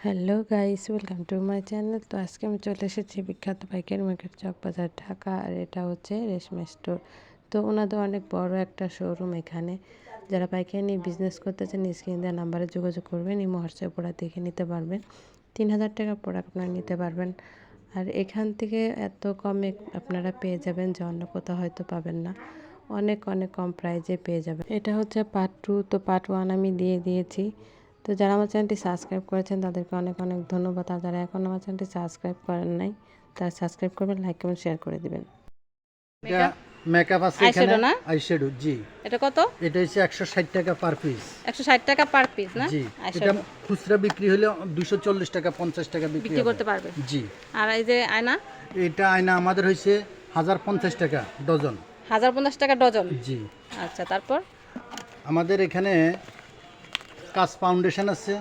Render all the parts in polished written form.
Hello guys, welcome to my channel. তো আজকে আমি চলে এসেছি বিখ্যাত পাইকারি মার্কেট চক বাজার ঢাকা। আর এটা হচ্ছে রেশমা স্টোর। তো ওনাদের অনেক বড় একটা শোরুম এখানে। যারা পাইকারি নিয়ে বিজনেস করতে চান স্ক্রিন দেওয়া নাম্বারে যোগাযোগ করবেন। ইমো হোয়াটসঅ্যাপ প্রোডাক্ট দেখে নিতে পারবেন। 3000 টাকার প্রোডাক্ট আপনারা নিতে পারবেন। আর এখান থেকে এত কমে আপনারা পেয়ে যাবেন যে অন্য কোথাও হয়তো পাবেন না। অনেক অনেক কম প্রাইজে পেয়ে যাবেন। এটা হচ্ছে পার্ট 2, তো পার্ট 1 আমি দিয়ে দিয়েছি। তো যারা আমার চ্যানেলটি সাবস্ক্রাইব করেছেন তাদেরকে অনেক অনেক ধন্যবাদ। আর যারা এখন আমার চ্যানেলটি সাবস্ক্রাইব করেন নাই তারা সাবস্ক্রাইব করবেন, লাইক কমেন্ট শেয়ার করে দিবেন। মেকআপ আছে এখানে আইশ্যাডো। জি, এটা কত? এটা হচ্ছে 160 টাকা পার পিস। 160 টাকা পার পিস না? জি, এটা খুচরা বিক্রি হলে 240 টাকা 50 টাকা বিক্রি করতে পারবে। জি। আর এই যে আয়না, এটা আয়না আমাদের হইছে 1050 টাকা ডজন। 1050 টাকা ডজন। জি। আচ্ছা, তারপর আমাদের এখানে কাজ ফাউন্ডেশন আছে।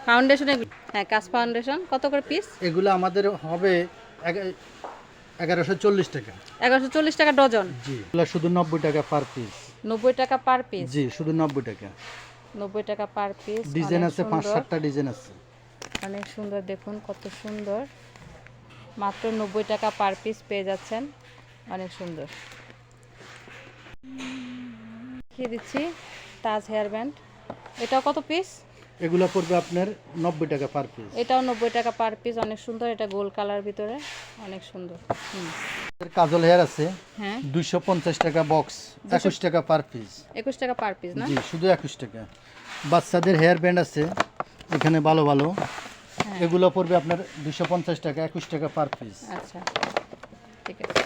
ফাউন্ডেশন, হ্যাঁ কাজ ফাউন্ডেশন কত করে পিস? এগুলো আমাদের হবে 1140 টাকা। 1140 টাকা ডজন। জি, এগুলো শুধু 90 টাকা পার পিস। 90 টাকা পার পিস? জি, শুধু 90 টাকা। 90 টাকা পার পিস। ডিজাইন আছে 5-7টা ডিজাইন আছে। অনেক সুন্দর, দেখুন কত সুন্দর। মাত্র 90 টাকা পার পিস পেয়ে যাচ্ছেন। অনেক সুন্দর। দেখিয়ে দিচ্ছি তাজ হেয়ার ব্যান্ড। এটাও কত পিস? এগুলো পড়বে আপনার 90 টাকা পার পিস। এটাও 90 টাকা পার পিস। অনেক সুন্দর, এটা গোল কালার ভিতরে অনেক সুন্দর। কাজল হেয়ার আছে, হ্যাঁ 250 টাকা বক্স, 21 টাকা পার পিস। 21 টাকা পার পিস না? জি, শুধু 21 টাকা। বাচ্চাদের হেয়ার ব্যান্ড আছে এখানে ভালো ভালো, এগুলো পড়বে আপনার 250 টাকা, 21 টাকা পার পিস। আচ্ছা, ঠিক আছে।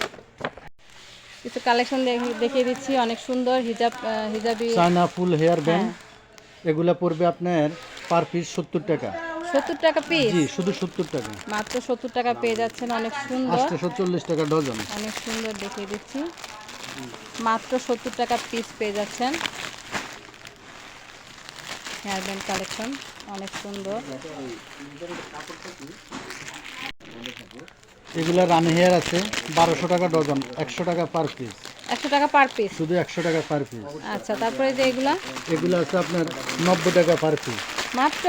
কিছু কালেকশন দেখিয়ে দিচ্ছি, অনেক সুন্দর। হিজাবি চায়না ফুল হেয়ার ব্যান্ড, এগুলো পড়বে আপনার পার পিস 70 টাকা। 70 টাকা পিস? জি, শুধু 70 টাকা। মাত্র 70 টাকা পেয়ে যাচ্ছেন। অনেক সুন্দর, 840 টাকা ডজন। অনেক সুন্দর, দেখিয়ে দিচ্ছি। মাত্র 70 টাকা পিস পেয়ে যাচ্ছেন। হেয়ার ব্যান্ড কালেকশন অনেক সুন্দর। এগুলা রানি হেয়ার আছে 1200 টাকা ডজন, 100 টাকা পার পিস। 100 টাকা পার পিস? শুধু 100 টাকা পার পিস। আচ্ছা, তারপরে যে এগুলো আছে আপনার 90 টাকা পার পিস। মাত্র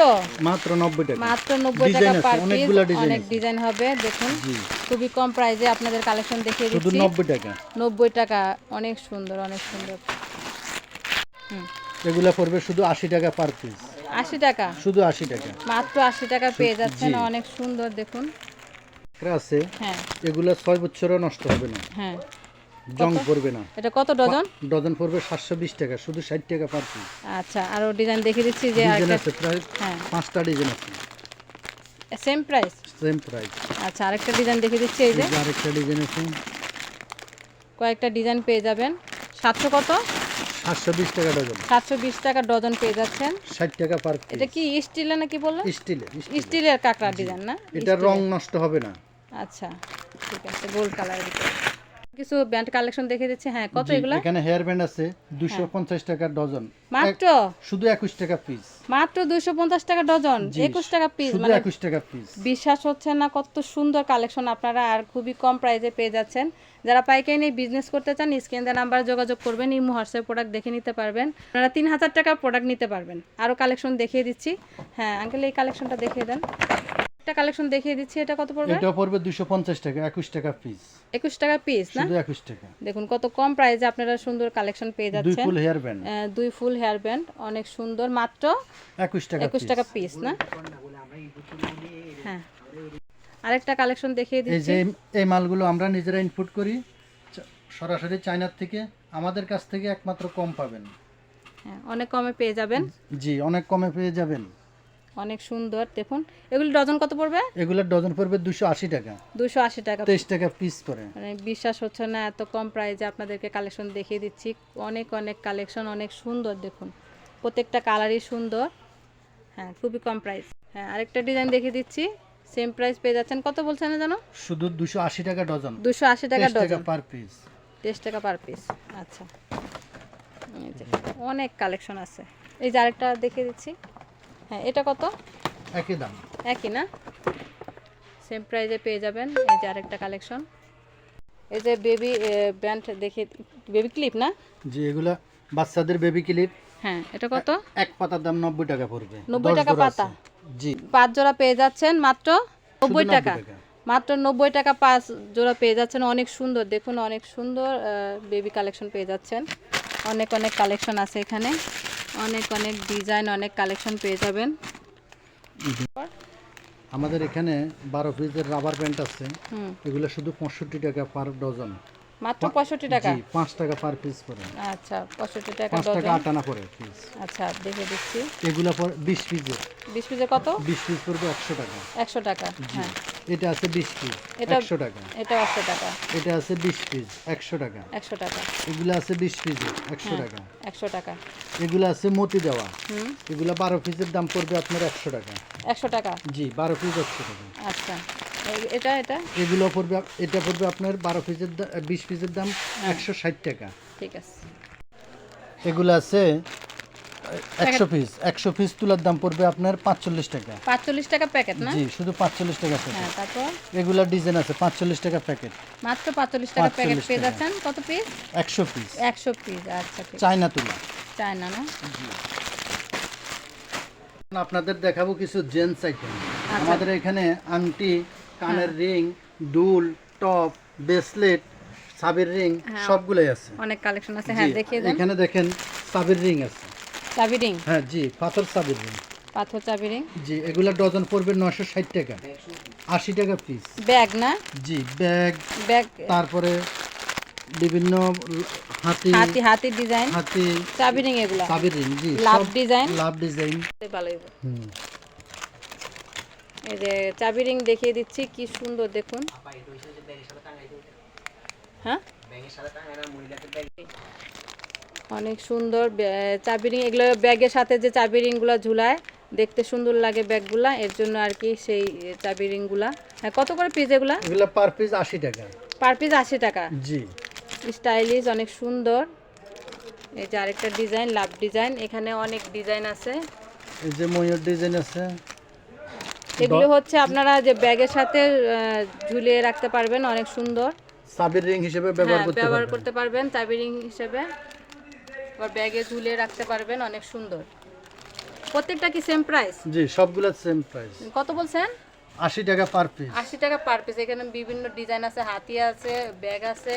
90 টাকা। মাত্র 90 টাকা পার পিস। অনেকগুলো ডিজাইন, অনেক ডিজাইন হবে, দেখুন। জি, খুবই কম প্রাইসে আপনাদের কালেকশন দেখিয়ে দিচ্ছি। শুধু 90 টাকা। 90 টাকা, অনেক সুন্দর, অনেক সুন্দর। এগুলো পড়বে শুধু 80 টাকা পার পিস। 80 টাকা? শুধু 80 টাকা। মাত্র 80 টাকা পেয়ে যাচ্ছেন। অনেক সুন্দর, দেখুন। আছে, হ্যাঁ এগুলো 6 বছরও নষ্ট হবে না, হ্যাঁ, জং পড়বে না। এটা কত ডজন? ডজন পড়বে 720 টাকা, শুধু 60 টাকা পার পিস। আচ্ছা, আরো ডিজাইন দেখিয়ে দিচ্ছি যে ডিজাইন আছে প্রায় হ্যাঁ 5টা ডিজাইন আছে, সেম প্রাইস? Same price. আচ্ছা, আরেকটা ডিজাইন দেখিয়ে দিচ্ছি। এই যে আরেকটা ডিজাইন আছে, কয়েকটা ডিজাইন পেয়ে যাবেন। 700 কত? 720 টাকা ডজন। 720 টাকা ডজন পেয়ে যাচ্ছেন। 60 টাকা পার পিস। এটা কি স্টিলের নাকি বললেন? স্টিলের। স্টিলের কাঁকড়া ডিজাইন না? এটা রং নষ্ট হবে না। আচ্ছা, ঠিক আছে। গোল্ড কালারের ভিতরে কিছু ব্যান্ড কালেকশন দেখিয়ে দিচ্ছি। হ্যাঁ, কত এগুলা? এখানে হেয়ার ব্যান্ড আছে 250 টাকা ডজন, মাত্র শুধু 21 টাকা পিস। মাত্র 250 টাকা ডজন, 21 টাকা পিস। শুধু মানে 21 টাকা পিস। বিশ্বাস হচ্ছে না কত সুন্দর কালেকশন আপনারা আর খুবই কম প্রাইসে পেয়ে যাচ্ছেন। যারা পাইকারি নিয়ে বিজনেস করতে চান স্ক্রিন দেওয়া নাম্বারে যোগাযোগ করবেন। ইমো হোয়াটসঅ্যাপ প্রোডাক্ট দেখে নিতে পারবেন। আপনারা 3000 টাকার প্রোডাক্ট নিতে পারবেন। আরও কালেকশন দেখিয়ে দিচ্ছি। হ্যাঁ আঙ্কেল, এই কালেকশনটা দেখিয়ে দেন। একটা কালেকশন দেখিয়ে দিচ্ছি। এটা কত পড়বে? এটা পড়বে 250 টাকা, 21 টাকা পিস। 21 টাকা পিস না? শুধু 21 টাকা। দেখুন কত কম প্রাইসে আপনারা সুন্দর কালেকশন পেয়ে যাচ্ছেন। দুই ফুল হেয়ার ব্যান্ড, দুই ফুল হেয়ার ব্যান্ড, অনেক সুন্দর। মাত্র 21 টাকা। 21 টাকা পিস না? হ্যাঁ, আরেকটা কালেকশন দেখিয়ে এই দিচ্ছি। যে এই মালগুলো আমরা নিজেরা ইনপুট করি সরাসরি চায়নার থেকে। আমাদের কাছ থেকে একমাত্র কম পাবেন। হ্যাঁ, অনেক কমে পেয়ে যাবেন। জি, অনেক কমে পেয়ে যাবেন। অনেক সুন্দর, দেখুন। এগুলো ডজন কত পড়বে? এগুলোর ডজন পড়বে 280 টাকা। 280 টাকা। 23 টাকা পিস করে। মানে বিশ্বাস হচ্ছে না এত কম প্রাইসে আপনাদেরকে কালেকশন দেখিয়ে দিচ্ছি। অনেক অনেক কালেকশন, অনেক সুন্দর, দেখুন। প্রত্যেকটা কালারই সুন্দর। হ্যাঁ, খুবই কম প্রাইস। হ্যাঁ, আরেকটা ডিজাইন দেখিয়ে দিচ্ছি। সেম প্রাইস পেয়ে যাচ্ছেন। কত বলছেন না জানো? শুধু 280 টাকা ডজন। 280 টাকা ডজন, পার পিস। 23 টাকা পার পিস। আচ্ছা, এই যে অনেক কালেকশন আছে। এই যে আরেকটা দেখিয়ে দিচ্ছি। হ্যাঁ, এটা কত? একই দাম। একই না? সেম প্রাইসে পেয়ে যাবেন। এই যে আরেকটা কালেকশন। এই যে বেবি ব্যান্ড দেখে, বেবি ক্লিপ না? জি, এগুলা বাচ্চাদের বেবি ক্লিপ। হ্যাঁ, এটা কত? এক পাতার দাম 90 টাকা পড়বে। 90 টাকা পাতা? জি 5 জোড়া পেয়ে যাচ্ছেন মাত্র 90 90 টাকা। টাকা। মাত্র 90 টাকা 5 জোড়া পেয়ে যাচ্ছেন। অনেক সুন্দর, দেখুন অনেক সুন্দর বেবি কালেকশন পেয়ে যাচ্ছেন। অনেক অনেক কালেকশন আছে এখানে, অনেক অনেক ডিজাইন, অনেক কালেকশন পেয়ে যাবেন। আমাদের এখানে 12 পিসের রাবার ব্যান্ড আছে, হুম, এগুলো শুধু 65 টাকা পার ডজন। মাত্র 65 টাকা। জি 5 টাকা পার পিস পড়ে, আচ্ছা 65 টাকা 5 টাকা ডজন। আটানা পড়ে পিস। আচ্ছা দেখে দিচ্ছি। এগুলো পর 20 পিসের, 20 পিসে কত? 20 পিস পড়বে 100 টাকা। 100 টাকা। হ্যাঁ, এটা আছে 20 পিস এটা 100 টাকা। এটা 100 টাকা। এটা আছে 20 পিস 100 টাকা। 100 টাকা। এগুলো আছে 20 পিস 100 টাকা। 100 টাকা। এগুলো আছে মতি দেওয়া, হুম, এগুলো 12 পিসের দাম পড়বে আপনার 100 টাকা। 100 টাকা। জি 12 পিস 100 টাকা। আচ্ছা এটা এটা এগুলো পড়বে, এটা পড়বে আপনার 12 পিসের 20 পিসের দাম 160 টাকা। ঠিক আছে। এগুলো আছে 100 পিস, 100 পিস তুলার দাম পড়বে আপনার 45 টাকা। 45 টাকা প্যাকেট না? জি শুধু 45 টাকা প্যাকেট। হ্যাঁ, তারপর এগুলা ডিজাইন আছে 45 টাকা প্যাকেট। মাত্র 45 টাকা প্যাকেট 45 পেয়ে টাকা। যাচ্ছেন। কত পিস? 100 piece 100 piece. আচ্ছা ঠিক। চায়না তুলা। চায়না না? আপনাদের দেখাবো কিছু জেন্টস আইটেম। আচ্ছা। আমাদের এখানে আংটি, কানের রিং, দুল, টপ, ব্রেসলেট, সাবির রিং হ্যাঁ। সবগুলোই আছে। অনেক কালেকশন আছে। হ্যাঁ, জি, দেখিয়ে দেন। এখানে দেখেন সাবির রিং আছে। চাবি রিং, হ্যাঁ জি পাথর সাবির রিং। পাথর চাবি রিং। জি এগুলা ডজন পড়বে 960 টাকা, 80 টাকা পিস। ব্যাগ না? জি ব্যাগ, ব্যাগ, তারপরে বিভিন্ন হাতি, হাতির ডিজাইন, হাতি চাবি রিং এগুলা। সাবির রিং। জি লাভ সব ডিজাইন। লাভ ডিজাইন। ভালোই। হুম। এই যে চাবি রিং দেখিয়ে দিচ্ছি, কি সুন্দর দেখুন। হ্যাঁ, অনেক সুন্দর চাবি রিং। এগুলো ব্যাগের সাথে যে চাবি রিংগুলো ঝুলায়, দেখতে সুন্দর লাগে ব্যাগগুলা, এর জন্য আর কি সেই চাবি রিংগুলা। হ্যাঁ, কত করে পিস এগুলা? এগুলা পার পিস 80 টাকা। পার পিস 80 টাকা। জি স্টাইলিশ, অনেক সুন্দর। এই যে আরেকটা ডিজাইন, লাভ ডিজাইন। এখানে অনেক ডিজাইন আছে। এই যে ময়ূর ডিজাইন আছে। এগুলো হচ্ছে আপনারা যে ব্যাগের সাথে ঝুলিয়ে রাখতে পারবেন, অনেক সুন্দর। সাবির রিং হিসেবে ব্যবহার হ্যাঁ, করতে ব্যবহার পারবেন। করতে পারবেন চাবি রিং হিসেবে। আবার ব্যাগে ঝুলিয়ে রাখতে পারবেন, অনেক সুন্দর। প্রত্যেকটা কি সেম প্রাইস? জি সবগুলা সেম প্রাইস। কত বলছেন? 80 টাকা পার পিস। 80 টাকা পার পিস। এখানে বিভিন্ন ডিজাইন আছে, হাতি আছে, ব্যাগ আছে,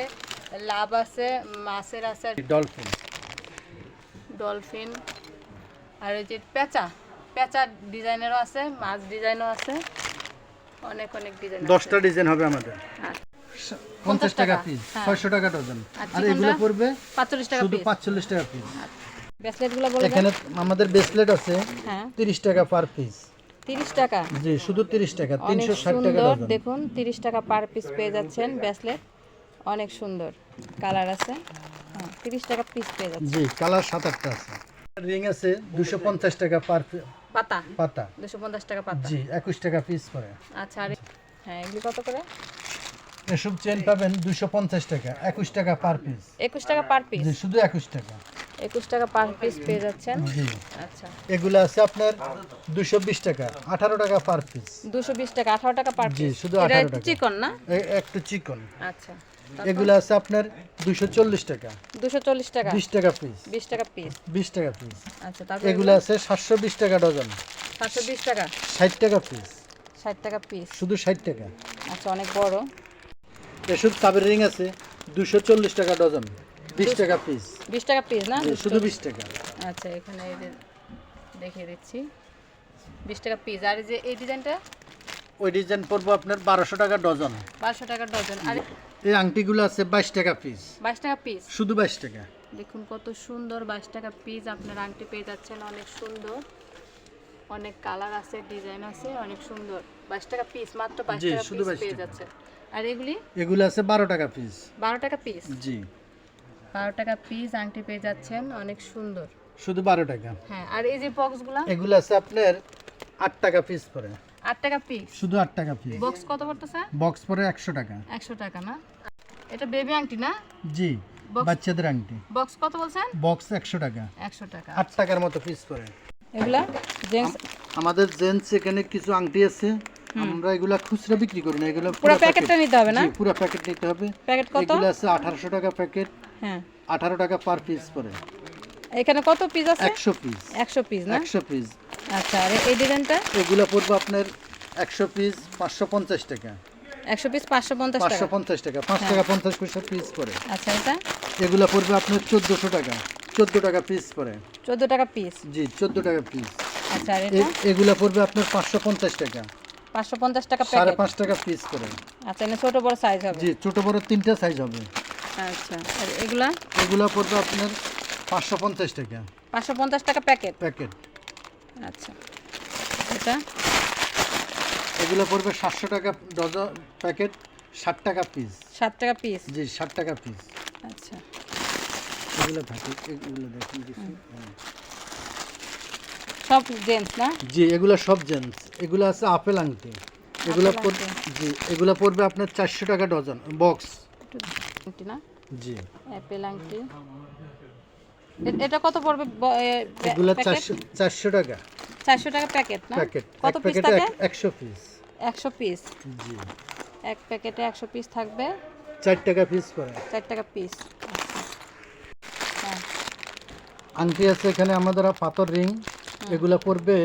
লাভ আছে, মাছের আছে, ডলফিন। ডলফিন, আর এই যে পেঁচা, পেঁচা ডিজাইনেরও আছে, মাছ ডিজাইনও আছে, অনেক অনেক ডিজাইন। 10টা ডিজাইন হবে আমাদের। 50 টাকা পিস, হ্যাঁ। 600 টাকা ডজন। আর আর এগুলো চিকনটা? পড়বে 45 টাকা শুধু পিস। 45 টাকা পিস। ব্রেসলেটগুলো বলবেন? এখানে আমাদের ব্রেসলেট আছে হ্যাঁ, 30 টাকা পার পিস। 30 টাকা। জি শুধু 30 টাকা, অনেক 360 টাকা সুন্দর ডজন। দেখুন, 30 টাকা পার পিস পেয়ে যাচ্ছেন ব্রেসলেট। অনেক সুন্দর কালার আছে। হ্যাঁ, 30 টাকা পিস পেয়ে যাচ্ছেন। জি কালার 7-8টা আছে। রিং আছে 250 টাকা পার পাতা পাতা। 250 টাকা পাতা। জি 21 টাকা পিস পড়ে। আচ্ছা, আর হ্যাঁ, এগুলি কত করে? এসব চেন পাবেন 250 টাকা, 21 টাকা পার পিস। 21 টাকা পার পিস। জি শুধু 21 টাকা। 21 টাকা পার পিস পেয়ে যাচ্ছেন। জি আচ্ছা, এগুলো আছে আপনার 220 টাকা, 18 টাকা পার পিস। 220 টাকা, 18 টাকা পার জি পিস। শুধু এটা 18 টাকা। চিকন না? একটু চিকন। আচ্ছা, এগুলো আছে আপনার 240 টাকা, 240 টাকা, 20 টাকা পিস। 20 টাকা পিস। 20 টাকা পিস। আচ্ছা, তারপর এগুলো আছে 720 টাকা ডজন, 720 টাকা, 60 টাকা পিস। 60 টাকা পিস। শুধু 60 টাকা। আচ্ছা, অনেক বড়। এসব সাবের রিং আছে 240 টাকা ডজন, 20 টাকা পিস। 20 টাকা পিস না? শুধু 20 টাকা। আচ্ছা, এখানে এই যে দেখিয়ে দিচ্ছি, 20 টাকা পিস। আর এই যে এই ডিজাইনটা ওই ডিজাইন পড়বো আপনার 1200 টাকা ডজন। 1200 টাকা ডজন। আর এই আংটিগুলো আছে 22 টাকা পিস, 22 টাকা পিস। শুধু 22 টাকা। দেখুন কত সুন্দর, 22 টাকা পিস আপনার আংটি পেয়ে যাচ্ছেন। অনেক সুন্দর, অনেক কালার আছে, ডিজাইন আছে, অনেক সুন্দর। 22 টাকা পিস, মাত্র 22 জি, টাকা শুধু পিস 22 পেয়ে টাকা। যাচ্ছে। আর এগুলি এগুলো আছে 12 টাকা পিস। 12 টাকা পিস। জি 12 টাকা পিস আংটি পেয়ে যাচ্ছেন, অনেক সুন্দর। শুধু 12 টাকা। হ্যাঁ, আর এই যে বক্সগুলো এগুলো আছে আপনার 8 টাকা পিস পড়ে, 8 টাকা পিস। শুধু 8 টাকা পিস। বক্স কত পড়তেছে? বক্স পড়ে 100 টাকা। 100 টাকা না? এটা বেবি আংটি না? জি Box- বাচ্চাদের আংটি। বক্স কত বলছেন? বক্স 100 টাকা, 100 টাকা। 8 টাকার মতো পিস পড়ে। এগুলা জেন্টস আমাদের জেন্টস এখানে কিছু আংটি আছে, আমরা এগুলা খুচরা বিক্রি করি না, এগুলো পুরো প্যাকেটটা নিতে হবে না? জি পুরো প্যাকেট নিতে হবে। প্যাকেট কত? এগুলো আছে 1800 টাকা প্যাকেট, হ্যাঁ, 18 টাকা পার পিস পড়ে। এখানে কত পিস আছে? 100 পিস, 100 পিস না? 100 পিস। আচ্ছা, আর এই ডিজাইনটা এগুলো পড়বে আপনার 100 পিস 550 টাকা। 100 পিস 550 টাকা। 550 টাকা, 5 টাকা 50 পয়সা পিস পড়ে। আচ্ছা, এটা এগুলো পড়বে আপনার 1400 টাকা, 14 টাকা পিস পড়ে। 14 টাকা পিস। জি 14 টাকা পিস। আচ্ছা, আর এটা এগুলো পড়বে আপনার 550 টাকা, 550 টাকা প্যাকেট। 5.5 টাকা পিস পড়ে। আচ্ছা, এটা ছোট বড় সাইজ হবে। জি ছোট বড় তিনটা সাইজ হবে। আচ্ছা, আর এগুলা এগুলো পড়বে আপনার 550 টাকা 550 টাকা প্যাকেট। প্যাকেট। আচ্ছা, এটা এগুলো পড়বে 700 টাকা ডজন প্যাকেট, 60 টাকা পিস। 7 টাকা পিস। জি 60 টাকা পিস। আচ্ছা, এগুলো থাকে, এগুলো দেখুন কিছু। সব জেন্টস না? জি এগুলো সব জেন্টস। এগুলো আছে আপেল আংটি। এগুলো আপেল জি এগুলো পড়বে আপনার 400 টাকা ডজন বক্স। আংটি না? জি অ্যাপেল আংটি। এটা কত পড়বে এগুলো প্যাকেট? 400 টাকা 400 টাকা প্যাকেট না? প্যাকেট। কত এক পিস প্যাকেটে থাকে? 100 পিস। 100 পিস। জি এক প্যাকেটে 100 পিস থাকবে, 4 টাকা পিস পড়ে। 4 টাকা পিস। আচ্ছা, হ্যাঁ, আংটি আছে এখানে আমাদের পাথর রিং। এগুলো পড়বে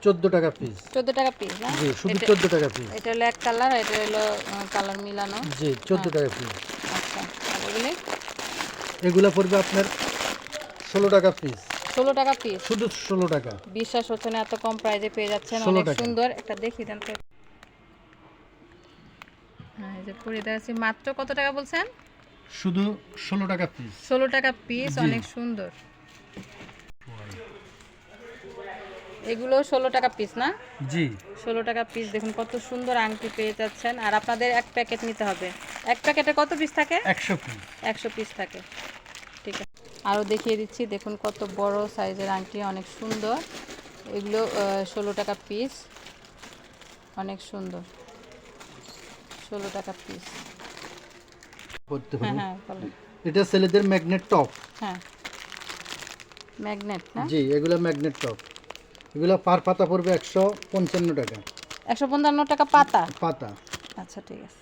14 টাকা পিস। 14 টাকা পিস না? জি শুধু 14 টাকা পিস। এটা হলো এক কালার, এটা হলো কালার মিলানো। জি 14 টাকা পিস। আচ্ছা, আর এগুলি এগুলো পড়বে আপনার 16 টাকা পিস। 16 টাকা পিস। শুধু 16 টাকা। বিশ্বাস হচ্ছে না, এত কম প্রাইসে পেয়ে যাচ্ছেন। 16 অনেক টাকা। সুন্দর। একটা দেখি দেন তো। হ্যাঁ, এই যে পরে দেখাচ্ছি। মাত্র কত টাকা বলছেন? শুধু 16 টাকা পিস। 16 টাকা পিস। জি। অনেক সুন্দর। এগুলো 16 টাকা পিস না? জি 16 টাকা পিস। দেখুন কত সুন্দর আংটি পেয়ে যাচ্ছেন। আর আপনাদের এক প্যাকেট নিতে হবে। এক প্যাকেটে কত পিস থাকে? 100 পিস। 100 পিস থাকে। ঠিক আছে, আরও দেখিয়ে দিচ্ছি। দেখুন কত বড় সাইজের আংটি, অনেক সুন্দর। এগুলো 16 টাকা পিস। অনেক সুন্দর। 16 টাকা পিস। করতে হ্যাঁ হবে। হ্যাঁ, বলেন। এটা ছেলেদের ম্যাগনেট টপ। হ্যাঁ, ম্যাগনেট না? জি এগুলো ম্যাগনেট টপ। এগুলো পার পাতা পড়বে 155 টাকা 155 টাকা পাতা। পাতা। আচ্ছা, ঠিক আছে।